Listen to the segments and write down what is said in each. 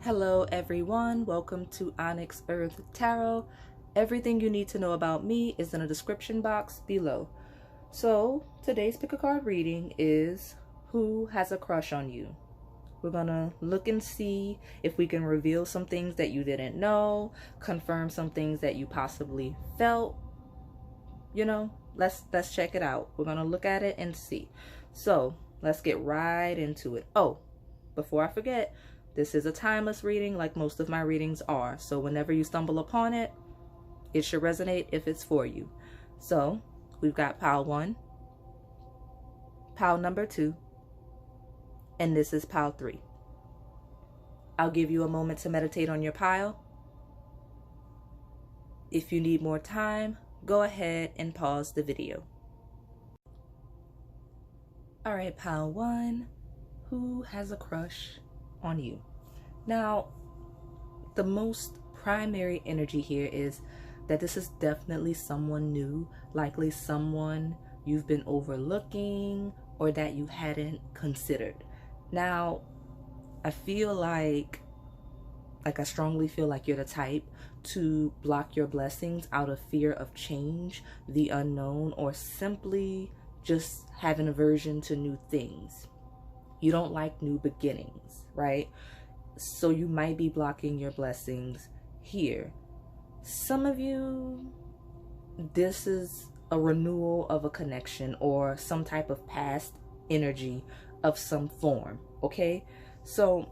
Hello everyone, welcome to Onyx Earth Tarot. Everything you need to know about me is in a description box below. So today's pick a card reading is Who Has a Crush on You? We're gonna look and see if we can reveal some things that you didn't know, confirm some things that you possibly felt. Let's check it out. We're gonna look at it and see. So let's get right into it. Oh, before I forget, this is a timeless reading like most of my readings are. So whenever you stumble upon it, it should resonate if it's for you. So we've got pile 1, pile number 2, and this is pile 3. I'll give you a moment to meditate on your pile. If you need more time, go ahead and pause the video. All right, pile 1, who has a crush on you? Now, the most primary energy here is that this is definitely someone new, likely someone you've been overlooking or that you hadn't considered. Now, I strongly feel like you're the type to block your blessings out of fear of change, the unknown, or simply just have an aversion to new things. You don't like new beginnings, right? So you might be blocking your blessings here. Some of you, this is a renewal of a connection or some type of past energy of some form, okay? So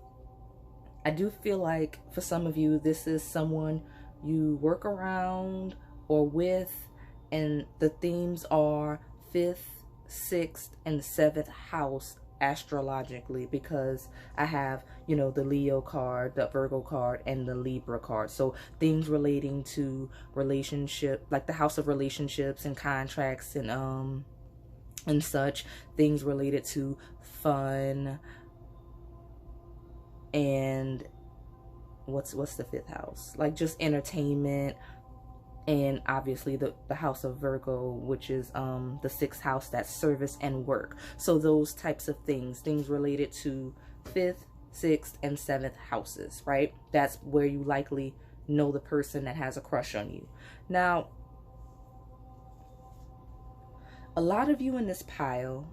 I do feel like for some of you, this is someone you work around or with, and the themes are 5th, 6th, and 7th house astrologically, because I have, the Leo card, the Virgo card, and the Libra card. So things relating to relationship, like the house of relationships and contracts and such, things related to fun and what's the 5th house? Like just entertainment, and obviously the house of Virgo, which is the 6th house, that's service and work. So those types of things related to 5th, 6th, and 7th houses, right? That's where you likely know the person that has a crush on you. Now, a lot of you in this pile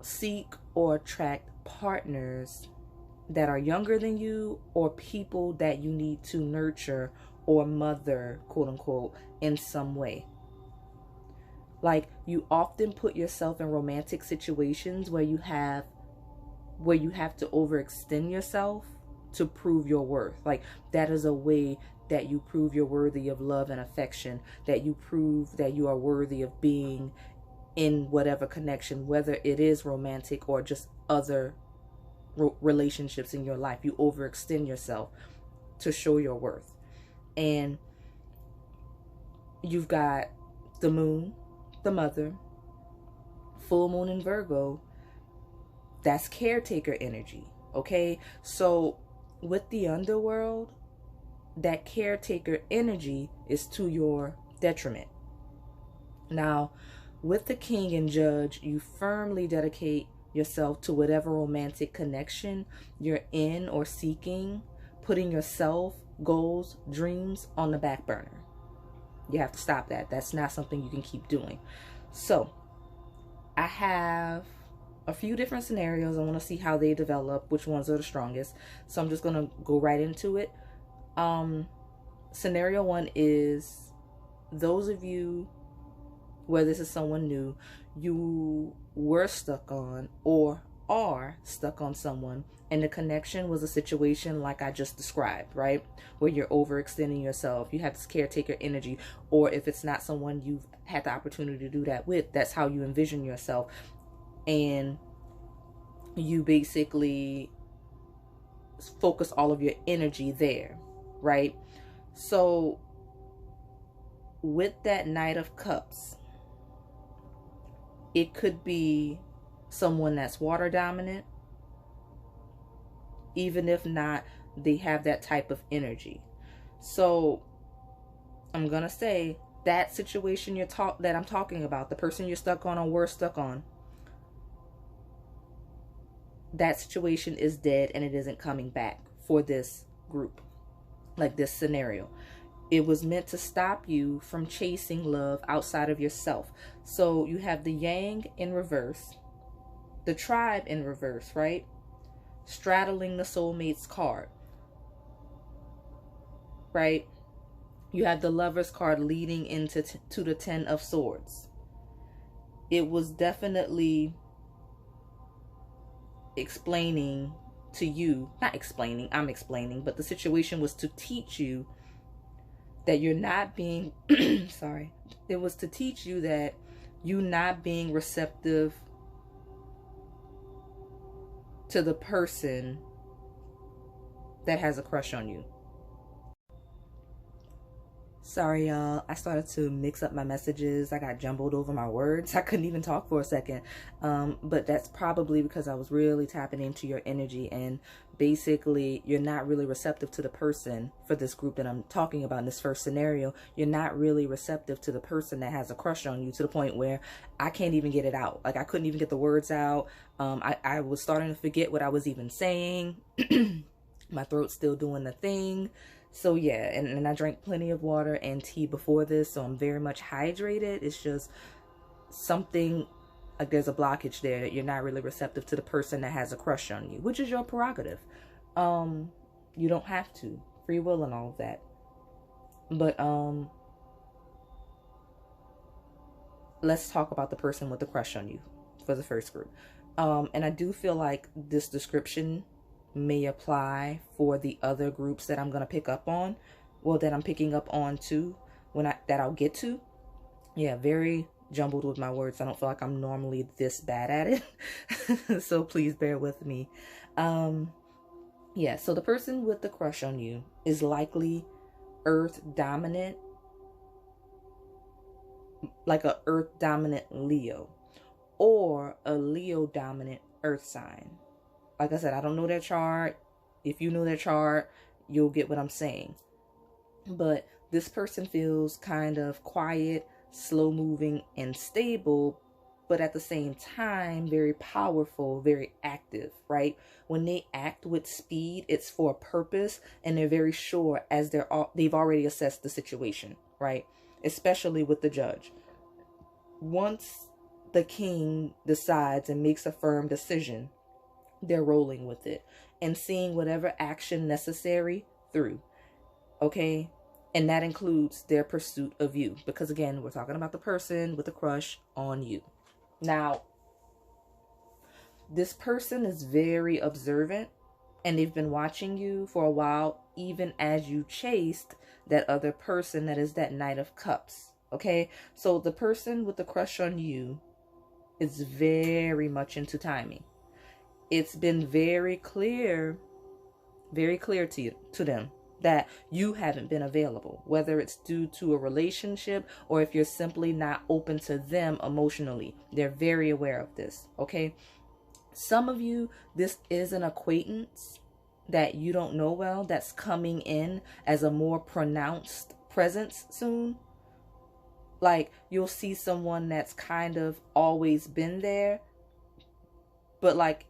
seek or attract partners that are younger than you, or people that you need to nurture or mother, quote unquote, in some way. Like, you often put yourself in romantic situations where you have to overextend yourself to prove your worth. Like, that is a way that you prove you're worthy of love and affection, that you prove that you are worthy of being in whatever connection, whether it is romantic or just other relationships in your life. You overextend yourself to show your worth. And you've got the moon, the mother, full moon in Virgo. That's caretaker energy, okay? So with the underworld, that caretaker energy is to your detriment. Now, with the king and judge, you firmly dedicate yourself to whatever romantic connection you're in or seeking, putting yourself, goals, dreams on the back burner. You have to stop that. That's not something you can keep doing. So I have a few different scenarios. I want to see how they develop, which ones are the strongest. So I'm just going to go right into it. Scenario 1 is those of you where this is someone new, you were stuck on or are stuck on someone, and the connection was a situation like I just described, right? Where you're overextending yourself, you have this caretaker energy, or if it's not someone you've had the opportunity to do that with, that's how you envision yourself, and you basically focus all of your energy there, right? So with that Knight of Cups, it could be someone that's water dominant. Even if not, they have that type of energy. So I'm going to say that situation that I'm talking about, the person you're stuck on or were stuck on, that situation is dead and it isn't coming back for this group, like this scenario. It was meant to stop you from chasing love outside of yourself. So you have the yang in reverse, the tribe in reverse, right? Straddling the soulmate's card, right? You have the Lover's card leading into to the Ten of Swords. It was definitely explaining to you, not explaining, I'm explaining, but the situation was to teach you that you're not being, sorry, it was to teach you that you not being receptive to the person that has a crush on you. Sorry, y'all. I started to mix up my messages. I got jumbled over my words. I couldn't even talk for a second. But that's probably because I was really tapping into your energy. And basically, you're not really receptive to the person for this group that I'm talking about in this first scenario. You're not really receptive to the person that has a crush on you, to the point where I can't even get it out. Like, I couldn't even get the words out. I was starting to forget what I was even saying. My throat's still doing the thing. So yeah, and I drank plenty of water and tea before this, so I'm very much hydrated. It's just something, like there's a blockage there, that you're not really receptive to the person that has a crush on you, which is your prerogative. You don't have to. Free will and all of that. But let's talk about the person with the crush on you for the first group. And I do feel like this description may apply for the other groups that I'm going to pick up on. Well, that I'm picking up on too, that I'll get to. Yeah, very jumbled with my words. I don't feel like I'm normally this bad at it. So please bear with me. Yeah, so the person with the crush on you is likely earth dominant, like a earth dominant Leo, or a Leo dominant earth sign. Like I said, I don't know their chart. If you know their chart, you'll get what I'm saying. But this person feels kind of quiet, slow moving, and stable, but at the same time, very powerful, very active, right? When they act with speed, it's for a purpose, and they're very sure as they've already assessed the situation, right? Especially with the Judge. Once the King decides and makes a firm decision, they're rolling with it and seeing whatever action necessary through. Okay. And that includes their pursuit of you, because again, we're talking about the person with a crush on you. Now, this person is very observant, and they've been watching you for a while, even as you chased that other person that is that Knight of Cups. Okay. So the person with the crush on you is very much into timing. It's been very clear to them that you haven't been available, whether it's due to a relationship or if you're simply not open to them emotionally. They're very aware of this, okay? Some of you, this is an acquaintance that you don't know well that's coming in as a more pronounced presence soon. Like, you'll see someone that's kind of always been there, but like,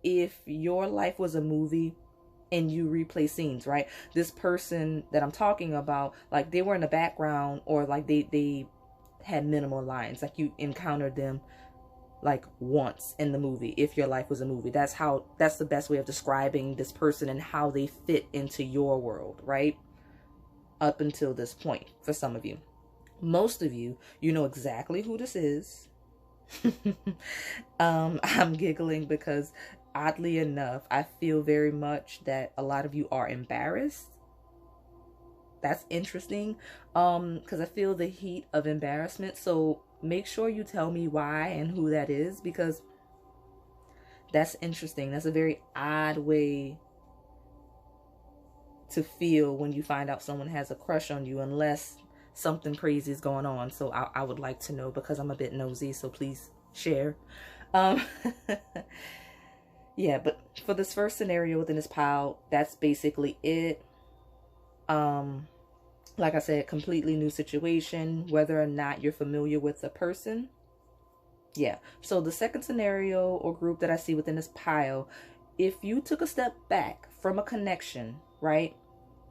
if your life was a movie and you replay scenes, right? This person that I'm talking about, like, they were in the background, or like they had minimal lines. Like, you encountered them like once in the movie. If your life was a movie, that's the best way of describing this person and how they fit into your world, right? Up until this point, for some of you. Most of you, you know exactly who this is. I'm giggling because oddly enough, I feel very much that a lot of you are embarrassed. That's interesting, because I feel the heat of embarrassment. So make sure you tell me why and who that is, because that's interesting. That's a very odd way to feel when you find out someone has a crush on you, unless something crazy is going on. So I would like to know, because I'm a bit nosy, so please share. Yeah, but for this first scenario within this pile, that's basically it. Like I said, completely new situation, whether or not you're familiar with the person. Yeah. So the second scenario or group that I see within this pile if you took a step back from a connection, right,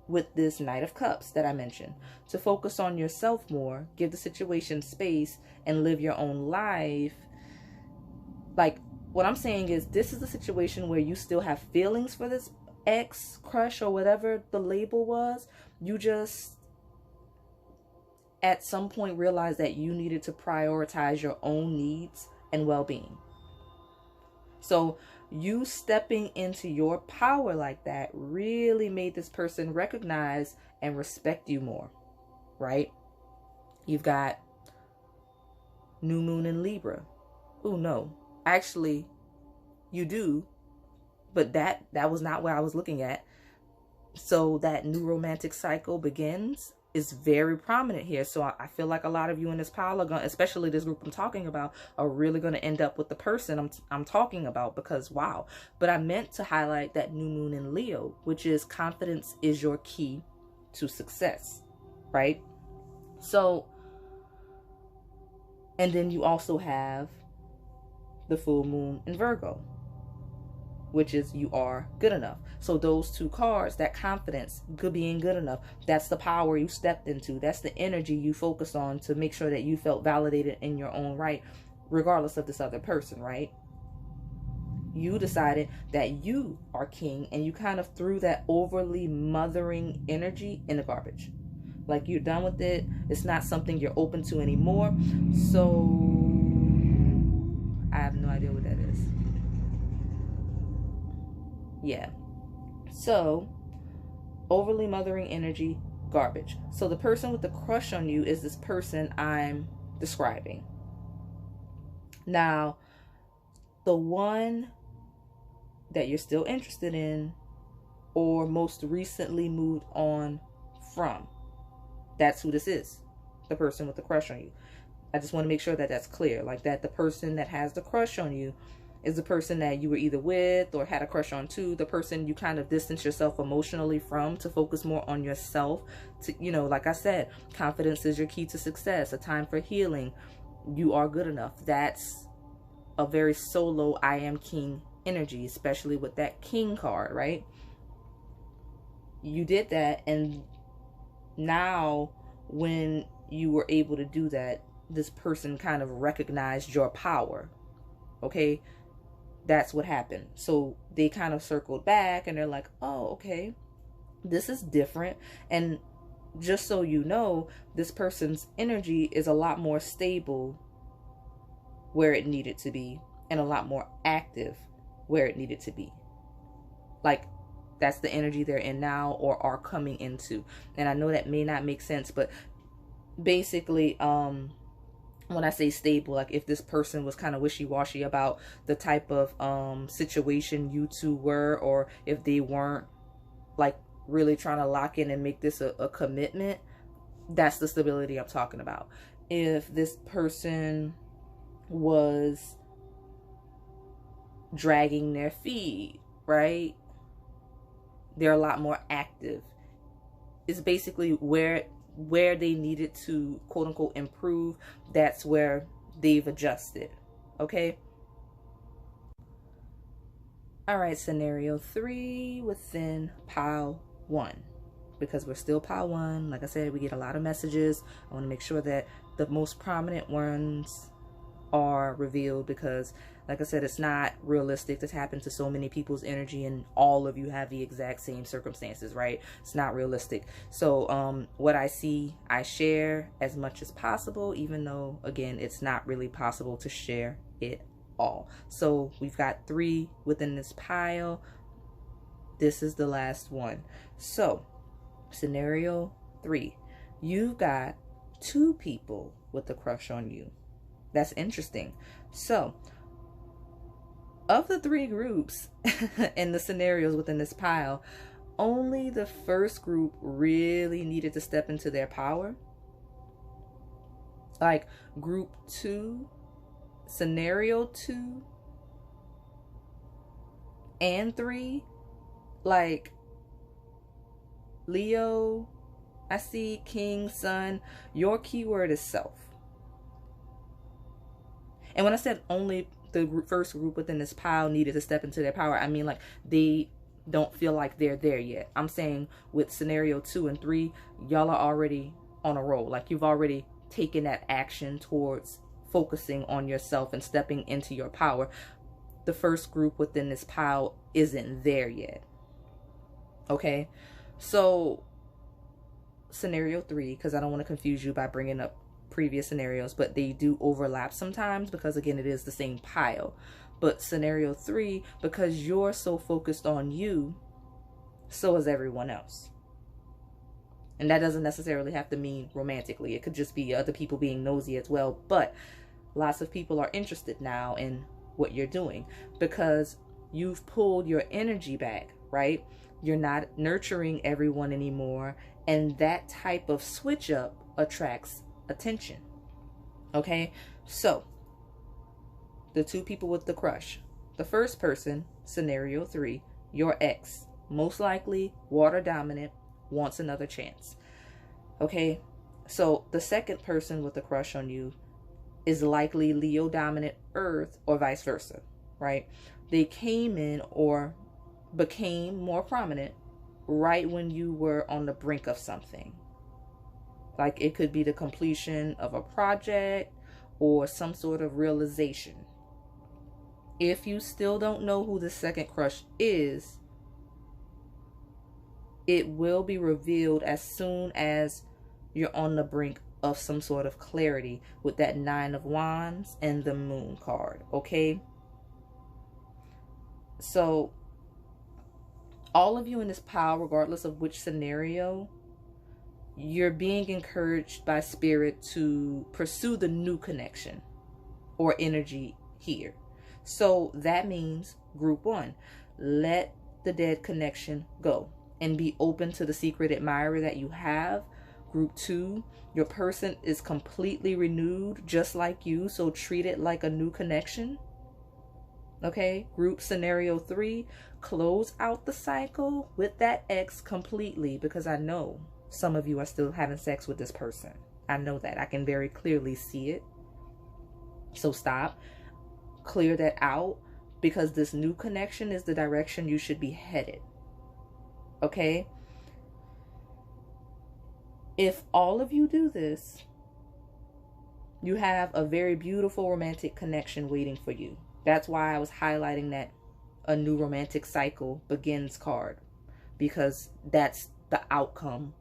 with this Knight of Cups that I mentioned, to focus on yourself more, give the situation space, and live your own life, like, what I'm saying is, this is a situation where you still have feelings for this ex, crush, or whatever the label was. You just, at some point, realized that you needed to prioritize your own needs and well-being. So you stepping into your power like that really made this person recognize and respect you more, right? You've got new moon in Libra. Oh no, actually you do, but that was not where I was looking at. So that new romantic cycle begins is very prominent here. So I feel like a lot of you in this pile are going, especially this group I'm talking about, are really going to end up with the person I'm talking about, because wow. But I meant to highlight that new moon in Leo, which is confidence is your key to success, right? So, and then you also have the full moon in Virgo, which is you are good enough. So those two cards, that confidence, being good enough, that's the power you stepped into. That's the energy you focused on to make sure that you felt validated in your own right, regardless of this other person, right? You decided that you are king, and you kind of threw that overly mothering energy in the garbage. Like, you're done with it. It's not something you're open to anymore. So I have no idea what that is. Yeah. So, overly mothering energy, garbage. So the person with the crush on you is this person I'm describing. Now, the one that you're still interested in, or most recently moved on from, that's who this is. The person with the crush on you. I just want to make sure that that's clear. Like, that the person that has the crush on you is the person that you were either with or had a crush on too, the person you kind of distance yourself emotionally from to focus more on yourself. To, you know, like I said, confidence is your key to success, a time for healing. You are good enough. That's a very solo I am king energy, especially with that king card, right? You did that, and now when you were able to do that, this person kind of recognized your power. Okay? That's what happened. So they kind of circled back and they're like, oh, okay, this is different. And just so you know, this person's energy is a lot more stable where it needed to be, and a lot more active where it needed to be. Like, that's the energy they're in now, or are coming into. And I know that may not make sense, but basically, when I say stable, like, if this person was kind of wishy-washy about the type of situation you two were, or if they weren't, like, really trying to lock in and make this a commitment, that's the stability I'm talking about. If this person was dragging their feet, right? They're a lot more active. It's basically where they needed to, quote unquote, improve. That's where they've adjusted. Okay. All right. Scenario 3 within pile 1, because we're still pile 1. Like I said, we get a lot of messages. I want to make sure that the most prominent ones are revealed, because like I said, it's not realistic to tap into so many people's energy and all of you have the exact same circumstances, right? It's not realistic. So what I see, I share as much as possible, even though, again, it's not really possible to share it all. So we've got 3 within this pile. This is the last one. So scenario 3, you've got 2 people with a crush on you. That's interesting. So of the 3 groups and the scenarios within this pile, only the first group really needed to step into their power. Like, group 2, scenario 2 and 3, like, Leo, I see King, Sun, your keyword is self. And when I said only the first group within this pile needed to step into their power. I mean, like, they don't feel like they're there yet. I'm saying with scenario 2 and 3, y'all are already on a roll. Like, you've already taken that action towards focusing on yourself and stepping into your power. The first group within this pile isn't there yet. Okay, so scenario 3, because I don't want to confuse you by bringing up previous scenarios, but they do overlap sometimes because, again, it is the same pile. But scenario 3, because you're so focused on you, so is everyone else. And that doesn't necessarily have to mean romantically. It could just be other people being nosy as well. But lots of people are interested now in what you're doing because you've pulled your energy back, right? You're not nurturing everyone anymore. And that type of switch up attracts attention. Okay? So, the 2 people with the crush. The first person, scenario 3, your ex, most likely water dominant, wants another chance. Okay? So, the second person with the crush on you is likely Leo dominant earth or vice versa, right? They came in or became more prominent right when you were on the brink of something. Like, it could be the completion of a project or some sort of realization. If you still don't know who the second crush is, it will be revealed as soon as you're on the brink of some sort of clarity with that 9 of Wands and the Moon card, okay? So, all of you in this pile, regardless of which scenario, you're being encouraged by Spirit to pursue the new connection or energy here. So that means group 1, let the dead connection go and be open to the secret admirer that you have. Group 2, your person is completely renewed just like you, so treat it like a new connection. Okay, group scenario 3, close out the cycle with that ex completely, because I know some of you are still having sex with this person. I know that. I can very clearly see it. So stop. Clear that out, because this new connection is the direction you should be headed. Okay? If all of you do this, you have a very beautiful romantic connection waiting for you. That's why I was highlighting that a new romantic cycle begins card, because that's the outcome,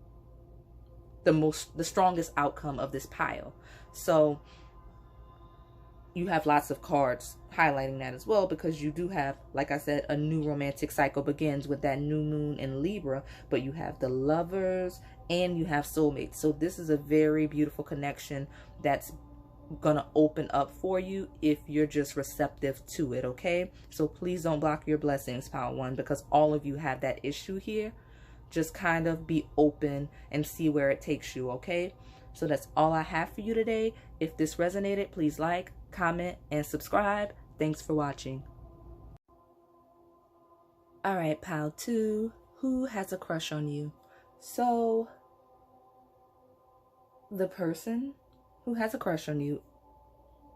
the strongest outcome of this pile. So you have lots of cards highlighting that as well, because you do have, like I said, a new romantic cycle begins with that new moon in Libra, but you have the lovers and you have soulmates. So this is a very beautiful connection that's gonna open up for you if you're just receptive to it. Okay, so please don't block your blessings, pile 1, because all of you have that issue here. Just kind of be open and see where it takes you. Okay, so that's all I have for you today. If this resonated, please like, comment, and subscribe. Thanks for watching. All right, pile 2, who has a crush on you? So the person who has a crush on you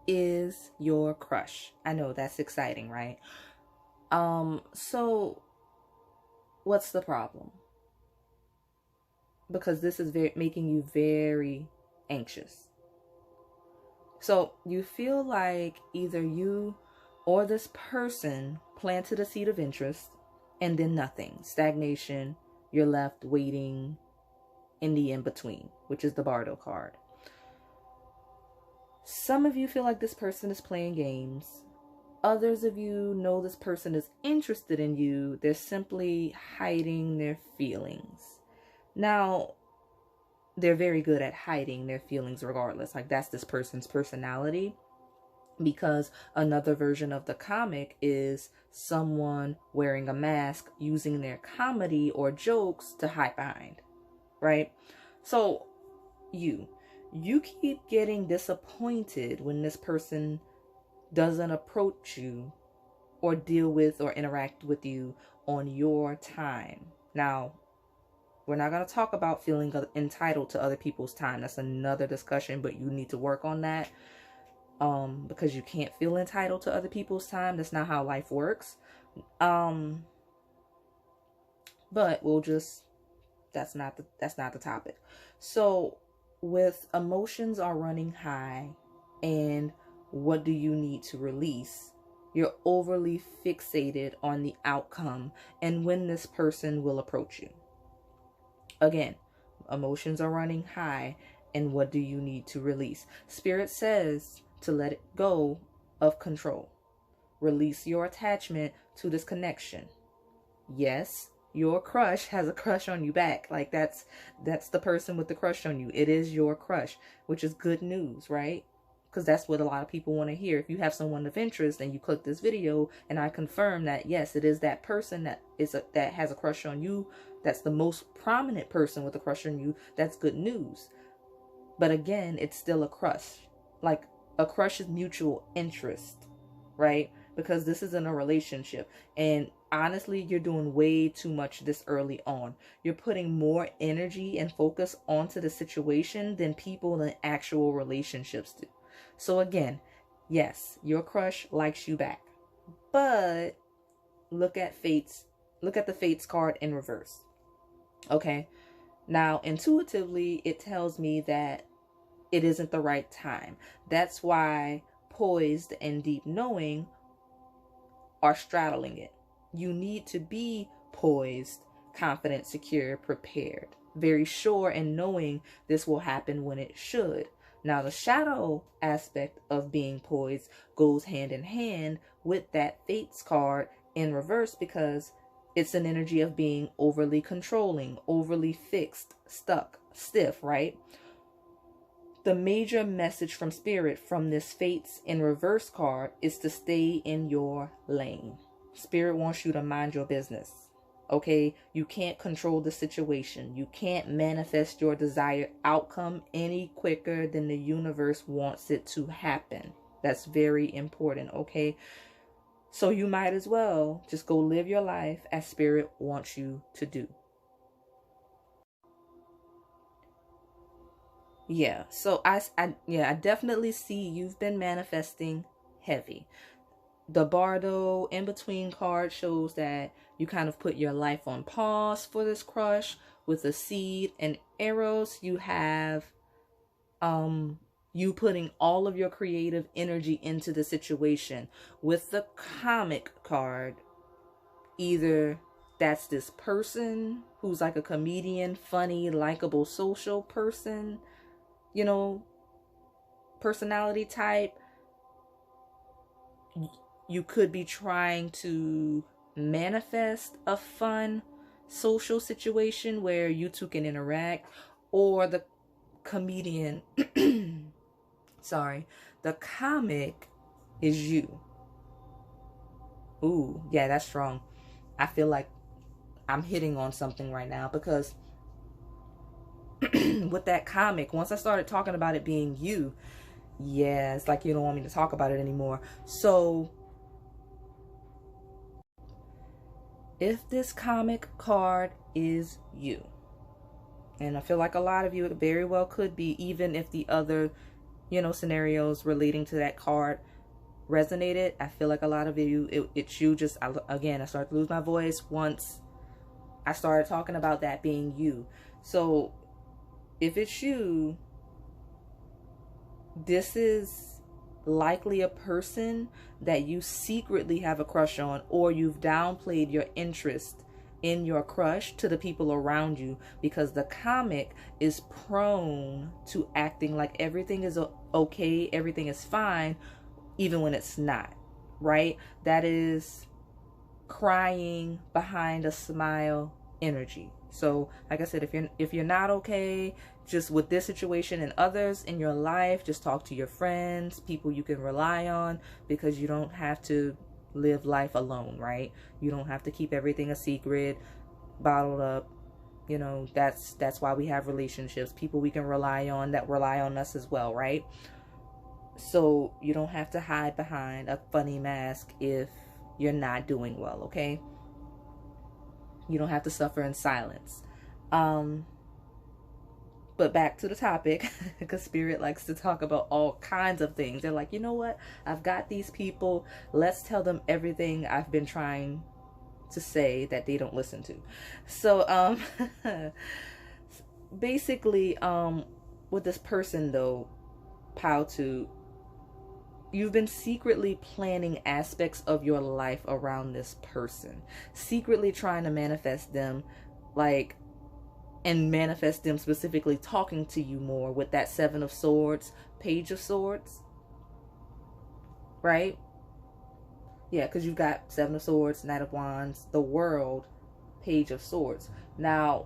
is your crush. I know that's exciting, right? So what's the problem? Because this is making you very anxious. So you feel like either you or this person planted a seed of interest and then nothing. Stagnation. You're left waiting in the in-between, which is the Bardo card. Some of you feel like this person is playing games. Others of you know this person is interested in you. They're simply hiding their feelings. Now, they're very good at hiding their feelings regardless. Like, that's this person's personality. Because another version of the comic is someone wearing a mask using their comedy or jokes to hide behind. Right? So, you keep getting disappointed when this person doesn't approach you or deal with or interact with you on your time. Now, we're not going to talk about feeling entitled to other people's time. That's another discussion, but you need to work on that. because you can't feel entitled to other people's time. That's not how life works. But we'll just, that's not the topic. So with emotions are running high and what do you need to release? You're overly fixated on the outcome and when this person will approach you. Again, emotions are running high and what do you need to release? Spirit says to let it go of control. Release your attachment to this connection. Yes, your crush has a crush on you back. Like that's the person with the crush on you. It is your crush, which is good news, right? Because that's what a lot of people want to hear. If you have someone of interest and you click this video and I confirm that yes, it is that person that has a crush on you, that's the most prominent person with a crush on you, that's good news. But again, it's still a crush. Like a crush is mutual interest, right? Because this isn't a relationship. And honestly, you're doing way too much this early on. You're putting more energy and focus onto the situation than people in actual relationships do. So again, yes, your crush likes you back. But look at the Fates card in reverse. Okay? Now, intuitively, it tells me that it isn't the right time. That's why poised and deep knowing are straddling it. You need to be poised, confident, secure, prepared, very sure and knowing this will happen when it should. Now, the shadow aspect of being poised goes hand in hand with that Fates card in reverse because it's an energy of being overly controlling, overly fixed, stuck, stiff, right? The major message from Spirit from this Fates in reverse card is to stay in your lane. Spirit wants you to mind your business. Okay? You can't control the situation. You can't manifest your desired outcome any quicker than the universe wants it to happen. That's very important, okay? So you might as well just go live your life as Spirit wants you to do. Yeah, so I definitely see you've been manifesting heavy. The Bardo in between card shows that you kind of put your life on pause for this crush. With the seed and arrows, you have you putting all of your creative energy into the situation. With the comic card, either that's this person who's like a comedian, funny, likable, social person, you know, personality type. You could be trying to manifest a fun social situation where you two can interact, or the comedian, sorry, the comic is you. Ooh, yeah, that's strong. I feel like I'm hitting on something right now because with that comic, once I started talking about it being you, yeah, it's like you don't want me to talk about it anymore. So if this comic card is you, and I feel like a lot of you, it very well could be, even if the other, scenarios relating to that card resonated, I feel like a lot of you, it's you. Just, again, I started to lose my voice once I started talking about that being you. So if it's you, this is likely a person that you secretly have a crush on, or you've downplayed your interest in your crush to the people around you, because the comic is prone to acting like everything is okay, everything is fine, even when it's not, right? That is crying behind a smile energy. So like I said, if you're not okay just with this situation and others in your life, just talk to your friends, people you can rely on, because you don't have to live life alone, right? You don't have to keep everything a secret, bottled up. That's why we have relationships, people we can rely on that rely on us as well, right? So you don't have to hide behind a funny mask if you're not doing well, okay? You don't have to suffer in silence. But back to the topic, because Spirit likes to talk about all kinds of things. They're like, you know what? I've got these people. Let's tell them everything I've been trying to say that they don't listen to. So, basically, with this person though, Pile 2, you've been secretly planning aspects of your life around this person. Secretly trying to manifest them, like, and manifest them specifically talking to you more with that 7 of Swords, Page of Swords, right? Yeah, because you've got 7 of Swords, Knight of Wands, the World, Page of Swords. Now,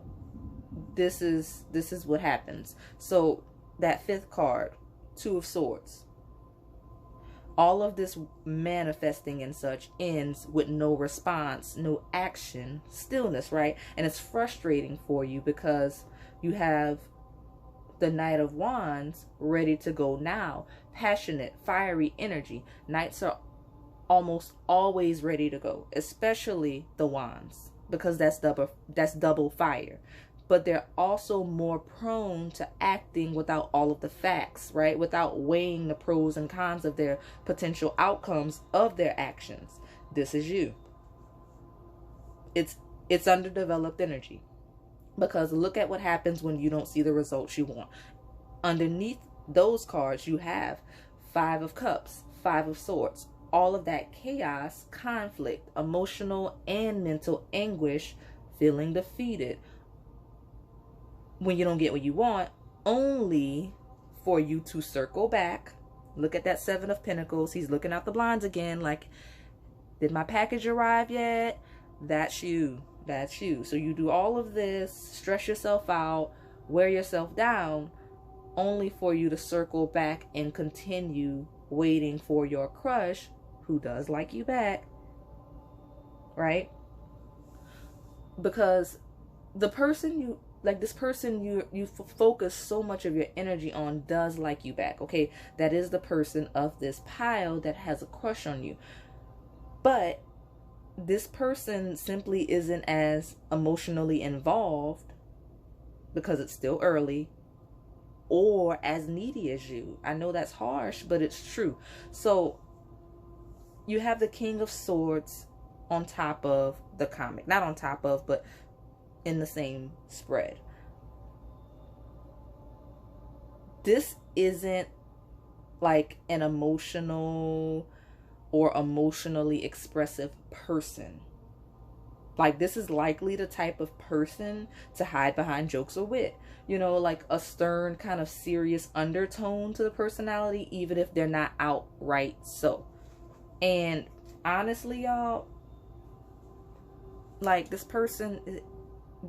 this is what happens. So that 5th card, 2 of Swords. All of this manifesting and such ends with no response, no action, stillness, right? And it's frustrating for you because you have the Knight of Wands ready to go now. Passionate, fiery energy. Knights are almost always ready to go, especially the Wands, because that's double fire. But they're also more prone to acting without all of the facts, right? Without weighing the pros and cons of their potential outcomes of their actions. This is you. It's underdeveloped energy. Because look at what happens when you don't see the results you want. Underneath those cards, you have 5 of Cups, 5 of Swords. All of that chaos, conflict, emotional and mental anguish, feeling defeated when you don't get what you want, only for you to circle back. Look at that 7 of Pentacles. He's looking out the blinds again like, did my package arrive yet? That's you. That's you. So you do all of this, stress yourself out, wear yourself down, only for you to circle back and continue waiting for your crush, who does like you back, right? Because the person you like, this person you focus so much of your energy on does like you back, okay? That is the person of this pile that has a crush on you. But this person simply isn't as emotionally involved because it's still early, or as needy as you. I know that's harsh, but it's true. So you have the King of Swords on top of the comic. Not on top of, but in the same spread. This isn't like an emotional or emotionally expressive person. Like, this is likely the type of person to hide behind jokes or wit. You know, like a stern kind of serious undertone to the personality, even if they're not outright so. And honestly, y'all, like, this person,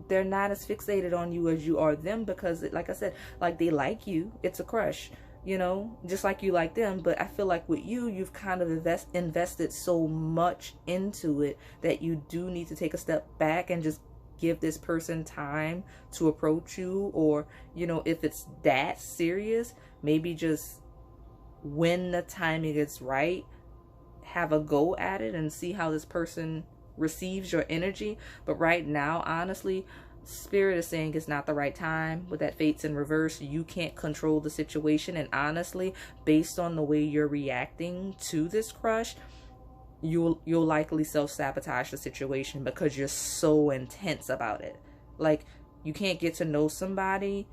they're not as fixated on you as you are them, because, like I said, like, they like you. It's a crush, you know, just like you like them. But I feel like with you, you've kind of invested so much into it that you do need to take a step back and just give this person time to approach you. Or, you know, if it's that serious, maybe just when the timing is right, have a go at it and see how this person receives your energy. But right now, honestly, Spirit is saying it's not the right time. With that Fates in reverse, you can't control the situation. And honestly, based on the way you're reacting to this crush, you'll likely self-sabotage the situation because you're so intense about it. Like, you can't get to know somebody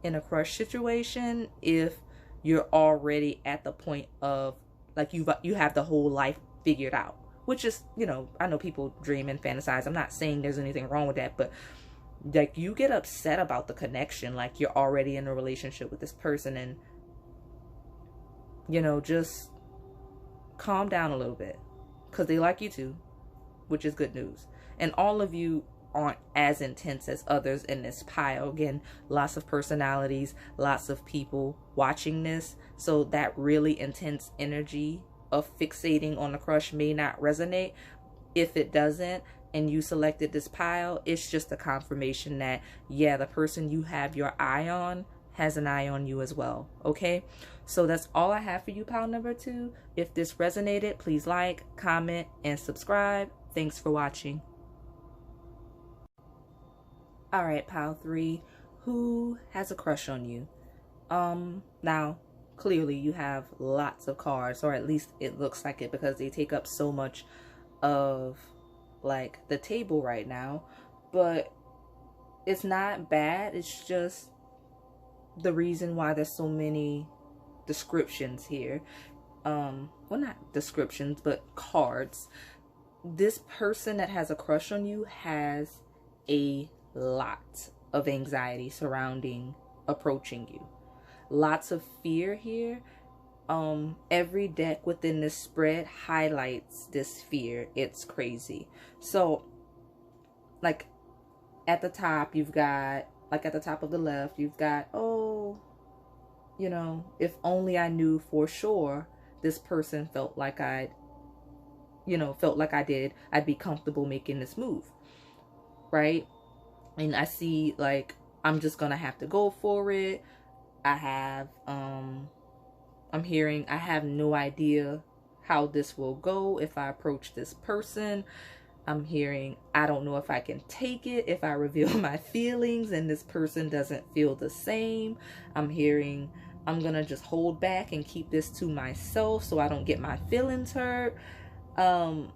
in a crush situation if you're already at the point of, like, you have the whole life figured out. Which is, you know, I know people dream and fantasize. I'm not saying there's anything wrong with that, but like, you get upset about the connection, like you're already in a relationship with this person, and, you know, just calm down a little bit, because they like you too, which is good news. And all of you aren't as intense as others in this pile. Again, lots of personalities, lots of people watching this, so that really intense energy of fixating on the crush may not resonate. If it doesn't, and you selected this pile, it's just a confirmation that, yeah, the person you have your eye on has an eye on you as well. Okay, so that's all I have for you, pile number 2. If this resonated, please like, comment, and subscribe. Thanks for watching. All right, pile 3, who has a crush on you? Now, clearly you have lots of cards, or at least it looks like it, because they take up so much of like the table right now. But it's not bad. It's just the reason why there's so many descriptions here. Well, not descriptions, but cards. This person that has a crush on you has a lot of anxiety surrounding approaching you. Lots of fear here. Every deck within this spread highlights this fear. It's crazy. So, like, at the top, you've got, like at the top of the left, you've got, oh, you know, if only I knew for sure this person felt like I'd, you know, felt like I did, I'd be comfortable making this move, right? And I see, like, I'm just gonna have to go for it. I have, I'm hearing, I have no idea how this will go if I approach this person. I'm hearing, I don't know if I can take it if I reveal my feelings and this person doesn't feel the same. I'm hearing, I'm gonna just hold back and keep this to myself so I don't get my feelings hurt.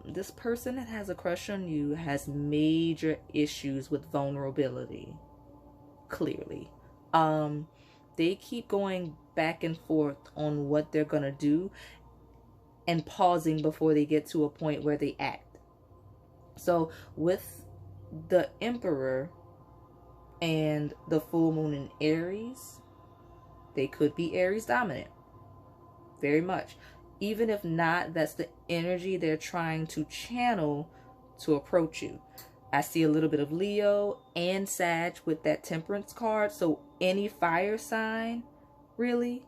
This person that has a crush on you has major issues with vulnerability. Clearly. They keep going back and forth on what they're gonna do and pausing before they get to a point where they act. So with the Emperor and the full moon in Aries, they could be Aries dominant. Very much. Even if not, that's the energy they're trying to channel to approach you. I see a little bit of Leo and Sag with that Temperance card. So any fire sign, really,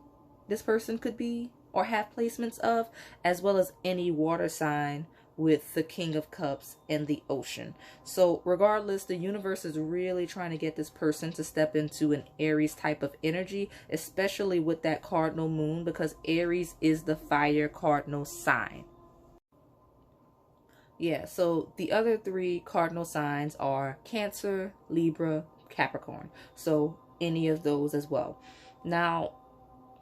this person could be or have placements of, as well as any water sign with the King of Cups and the Ocean. So regardless, the universe is really trying to get this person to step into an Aries type of energy, especially with that cardinal moon, because Aries is the fire cardinal sign. Yeah, so the other three cardinal signs are Cancer, Libra, Capricorn. So any of those as well. Now,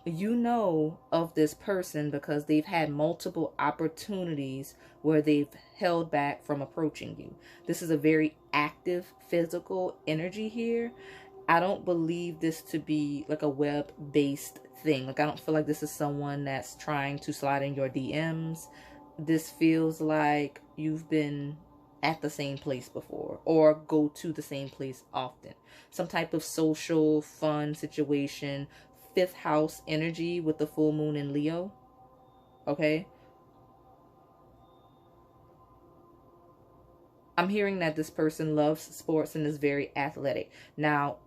you know of this person because they've had multiple opportunities where they've held back from approaching you. This is a very active physical energy here. I don't believe this to be like a web-based thing. Like, I don't feel like this is someone that's trying to slide in your DMs. This feels like you've been at the same place before or go to the same place often. Some type of social, fun situation. Fifth house energy with the full moon in Leo. Okay. I'm hearing that this person loves sports and is very athletic. Now,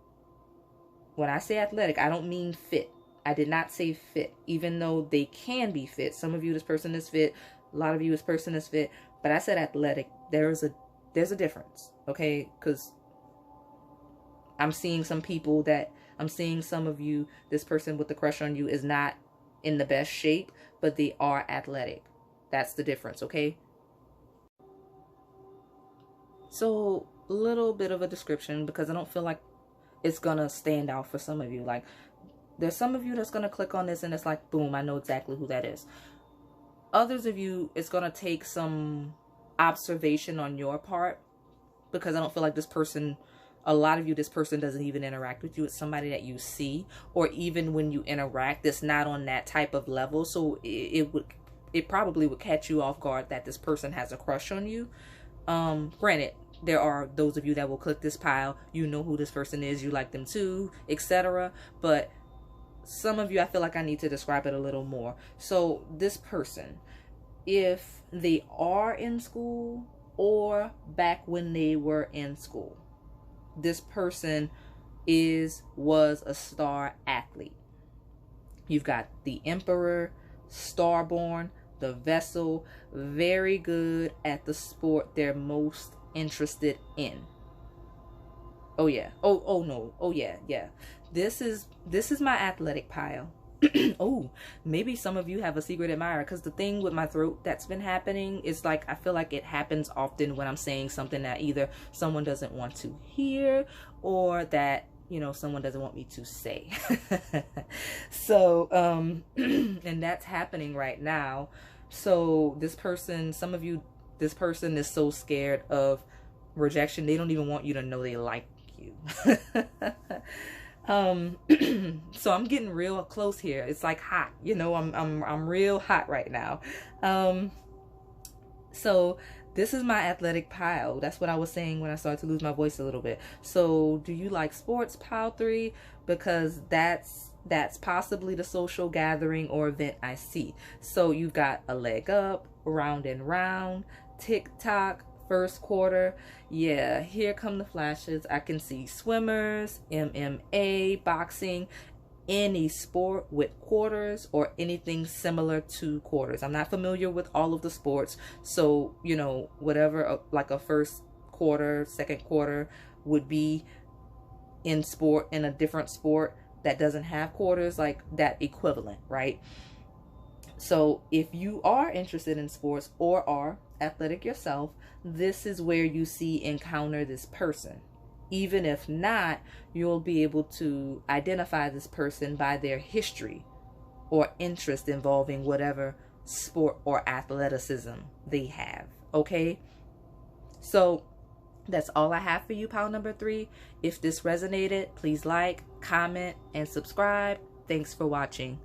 when I say athletic, I don't mean fit. I did not say fit, even though they can be fit. Some of you, this person is fit. A lot of you, this person is fit. But I said athletic. There's a difference. Okay. Because I'm seeing some people that, I'm seeing some of you, this person with the crush on you is not in the best shape, but they are athletic. That's the difference, okay? So, a little bit of a description, because I don't feel like it's gonna stand out for some of you. Like, there's some of you that's gonna click on this and it's like, boom, I know exactly who that is. Others of you, it's gonna take some observation on your part, because I don't feel like this person, a lot of you, this person doesn't even interact with you. It's somebody that you see, or even when you interact, it's not on that type of level. So it probably would catch you off guard that this person has a crush on you. Granted, there are those of you that will click this pile. You know who this person is. You like them too, etc. But some of you, I feel like I need to describe it a little more. So this person, if they are in school or back when they were in school, this person was a star athlete. You've got the Emperor, Starborn, the Vessel, very good at the sport they're most interested in. Oh yeah. Oh no. Oh yeah. This is my athletic pile. Oh, maybe some of you have a secret admirer, because the thing with my throat that's been happening is, like, I feel like it happens often when I'm saying something that either someone doesn't want to hear or that you know, someone doesn't want me to say. So, and that's happening right now. So this person, some of you, this person is so scared of rejection, they don't even want you to know they like you. So I'm getting real close here. It's like hot, you know, I'm real hot right now. So this is my athletic pile. That's what I was saying when I started to lose my voice a little bit. So do you like sports, pile 3? Because that's possibly the social gathering or event I see. So you've got a leg up, round and round, TikTok, first quarter. Yeah, here come the flashes. I can see swimmers, MMA, boxing, any sport with quarters or anything similar to quarters. I'm not familiar with all of the sports, so you know, whatever like a first quarter, second quarter would be in sport, in a different sport that doesn't have quarters, like that equivalent, right? So if you are interested in sports or are athletic yourself, this is where you encounter this person. Even if not, you'll be able to identify this person by their history or interest involving whatever sport or athleticism they have. Okay? So that's all I have for you, pile number 3. If this resonated, please like, comment, and subscribe. Thanks for watching.